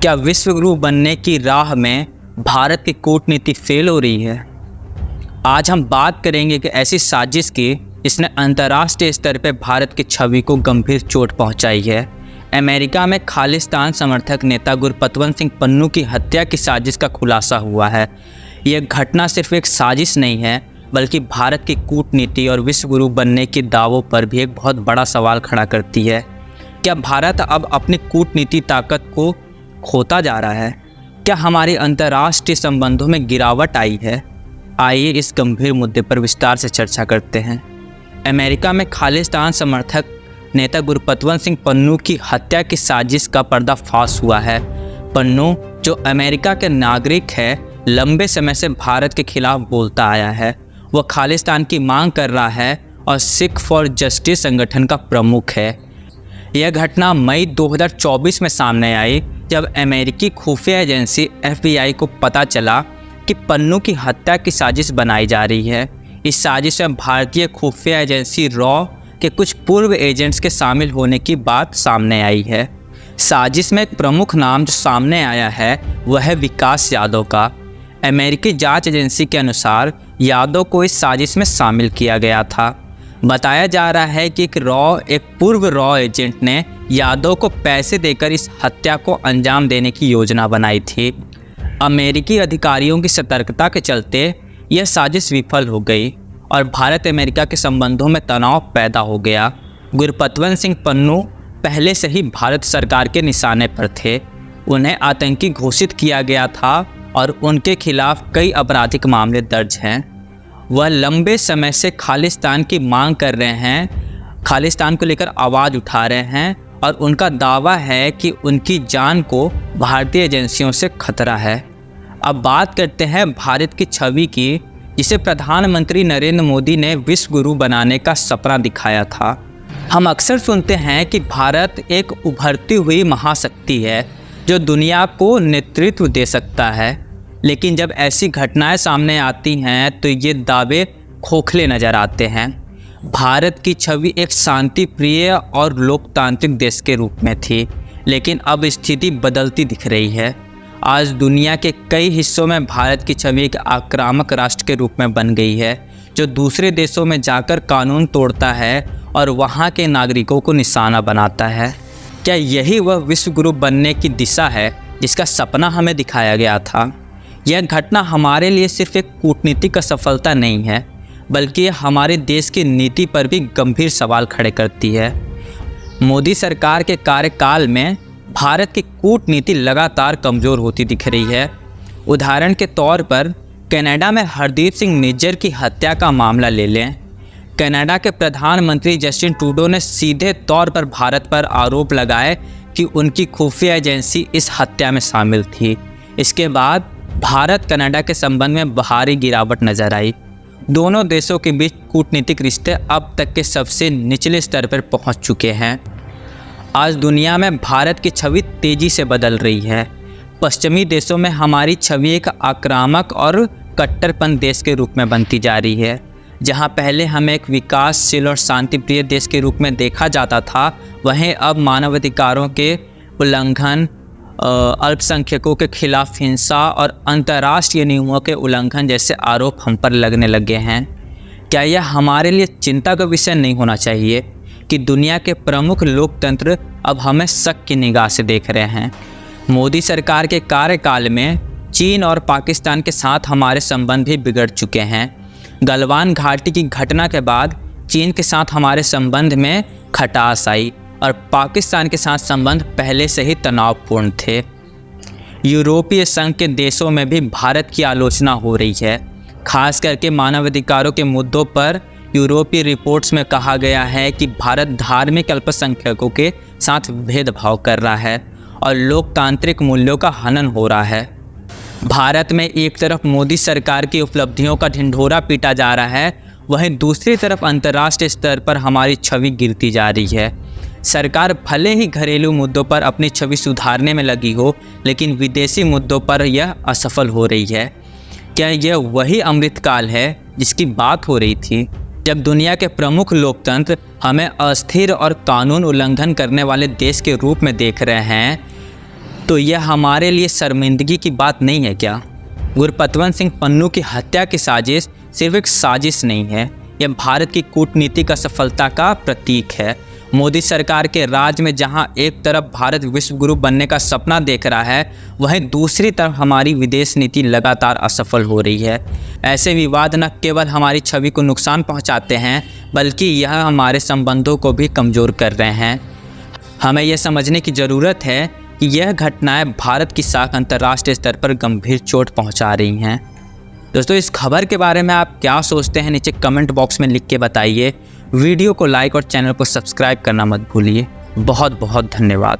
क्या विश्व गुरु बनने की राह में भारत की कूटनीति फेल हो रही है? आज हम बात करेंगे कि ऐसी साजिश की जिसने अंतर्राष्ट्रीय स्तर पर भारत की छवि को गंभीर चोट पहुंचाई है। अमेरिका में खालिस्तान समर्थक नेता गुरपतवंत सिंह पन्नू की हत्या की साजिश का खुलासा हुआ है। यह घटना सिर्फ एक साजिश नहीं है, बल्कि भारत की कूटनीति और विश्व गुरु बनने के दावों पर भी एक बहुत बड़ा सवाल खड़ा करती है। क्या भारत अब अपनी कूटनीति ताकत को खोता जा रहा है? क्या हमारे अंतर्राष्ट्रीय संबंधों में गिरावट आई है? आइए इस गंभीर मुद्दे पर विस्तार से चर्चा करते हैं। अमेरिका में खालिस्तान समर्थक नेता गुरपतवंत सिंह पन्नू की हत्या की साजिश का पर्दाफाश हुआ है। पन्नू, जो अमेरिका के नागरिक है, लंबे समय से भारत के खिलाफ बोलता आया है। वह खालिस्तान की मांग कर रहा है और सिख फॉर जस्टिस संगठन का प्रमुख है। यह घटना मई 2024 में सामने आई, जब अमेरिकी खुफिया एजेंसी FBI को पता चला कि पन्नू की हत्या की साजिश बनाई जा रही है। इस साजिश में भारतीय खुफिया एजेंसी रॉ के कुछ पूर्व एजेंट्स के शामिल होने की बात सामने आई है। साजिश में एक प्रमुख नाम जो सामने आया है वह है विकास यादव का। अमेरिकी जांच एजेंसी के अनुसार यादव को इस साजिश में शामिल किया गया था। बताया जा रहा है कि एक पूर्व रॉ एजेंट ने यादव को पैसे देकर इस हत्या को अंजाम देने की योजना बनाई थी। अमेरिकी अधिकारियों की सतर्कता के चलते यह साजिश विफल हो गई और भारत अमेरिका के संबंधों में तनाव पैदा हो गया। गुरपतवंत सिंह पन्नू पहले से ही भारत सरकार के निशाने पर थे। उन्हें आतंकी घोषित किया गया था और उनके खिलाफ कई आपराधिक मामले दर्ज हैं। वह लंबे समय से खालिस्तान की मांग कर रहे हैं, खालिस्तान को लेकर आवाज़ उठा रहे हैं और उनका दावा है कि उनकी जान को भारतीय एजेंसियों से खतरा है। अब बात करते हैं भारत की छवि की, जिसे प्रधानमंत्री नरेंद्र मोदी ने विश्व गुरु बनाने का सपना दिखाया था। हम अक्सर सुनते हैं कि भारत एक उभरती हुई महाशक्ति है जो दुनिया को नेतृत्व दे सकता है, लेकिन जब ऐसी घटनाएं सामने आती हैं तो ये दावे खोखले नज़र आते हैं। भारत की छवि एक शांति प्रिय और लोकतांत्रिक देश के रूप में थी, लेकिन अब स्थिति बदलती दिख रही है। आज दुनिया के कई हिस्सों में भारत की छवि एक आक्रामक राष्ट्र के रूप में बन गई है, जो दूसरे देशों में जाकर कानून तोड़ता है और वहाँ के नागरिकों को निशाना बनाता है। क्या यही वह विश्व गुरु बनने की दिशा है जिसका सपना हमें दिखाया गया था? यह घटना हमारे लिए सिर्फ एक कूटनीतिक असफलता नहीं है, बल्कि यह हमारे देश की नीति पर भी गंभीर सवाल खड़े करती है। मोदी सरकार के कार्यकाल में भारत की कूटनीति लगातार कमज़ोर होती दिख रही है। उदाहरण के तौर पर कनाडा में हरदीप सिंह निज्जर की हत्या का मामला ले लें। कनाडा के प्रधानमंत्री जस्टिन ट्रूडो ने सीधे तौर पर भारत पर आरोप लगाए कि उनकी खुफिया एजेंसी इस हत्या में शामिल थी। इसके बाद भारत कनाडा के संबंध में भारी गिरावट नजर आई। दोनों देशों के बीच कूटनीतिक रिश्ते अब तक के सबसे निचले स्तर पर पहुंच चुके हैं। आज दुनिया में भारत की छवि तेज़ी से बदल रही है। पश्चिमी देशों में हमारी छवि एक आक्रामक और कट्टरपंथ देश के रूप में बनती जा रही है। जहां पहले हमें एक विकासशील और शांतिप्रिय देश के रूप में देखा जाता था, वहीं अब मानवाधिकारों के उल्लंघन, अल्पसंख्यकों के खिलाफ हिंसा और अंतर्राष्ट्रीय नियमों के उल्लंघन जैसे आरोप हम पर लगने लगे हैं। क्या यह हमारे लिए चिंता का विषय नहीं होना चाहिए कि दुनिया के प्रमुख लोकतंत्र अब हमें शक की निगाह से देख रहे हैं? मोदी सरकार के कार्यकाल में चीन और पाकिस्तान के साथ हमारे संबंध भी बिगड़ चुके हैं। गलवान घाटी की घटना के बाद चीन के साथ हमारे संबंध में खटास आई और पाकिस्तान के साथ संबंध पहले से ही तनावपूर्ण थे। यूरोपीय संघ के देशों में भी भारत की आलोचना हो रही है, खास करके मानवाधिकारों के मुद्दों पर। यूरोपीय रिपोर्ट्स में कहा गया है कि भारत धार्मिक अल्पसंख्यकों के साथ भेदभाव कर रहा है और लोकतांत्रिक मूल्यों का हनन हो रहा है। भारत में एक तरफ मोदी सरकार की उपलब्धियों का ढिंढोरा पीटा जा रहा है, वहीं दूसरी तरफ अंतर्राष्ट्रीय स्तर पर हमारी छवि गिरती जा रही है। सरकार भले ही घरेलू मुद्दों पर अपनी छवि सुधारने में लगी हो, लेकिन विदेशी मुद्दों पर यह असफल हो रही है। क्या यह वही अमृतकाल है जिसकी बात हो रही थी, जब दुनिया के प्रमुख लोकतंत्र हमें अस्थिर और कानून उल्लंघन करने वाले देश के रूप में देख रहे हैं? तो यह हमारे लिए शर्मिंदगी की बात नहीं है क्या? गुरपतवंत सिंह पन्नू की हत्या की साजिश सिर्फ एक साजिश नहीं है, यह भारत की कूटनीति का सफलता का प्रतीक है। मोदी सरकार के राज में जहां एक तरफ भारत विश्व गुरु बनने का सपना देख रहा है, वहीं दूसरी तरफ हमारी विदेश नीति लगातार असफल हो रही है। ऐसे विवाद न केवल हमारी छवि को नुकसान पहुंचाते हैं, बल्कि यह हमारे संबंधों को भी कमज़ोर कर रहे हैं। हमें यह समझने की ज़रूरत है कि यह घटनाएं भारत की साख अंतर्राष्ट्रीय स्तर पर गंभीर चोट पहुंचा रही हैं। दोस्तों, इस खबर के बारे में आप क्या सोचते हैं, नीचे कमेंट बॉक्स में लिख के बताइए। वीडियो को लाइक और चैनल को सब्सक्राइब करना मत भूलिए। बहुत बहुत धन्यवाद।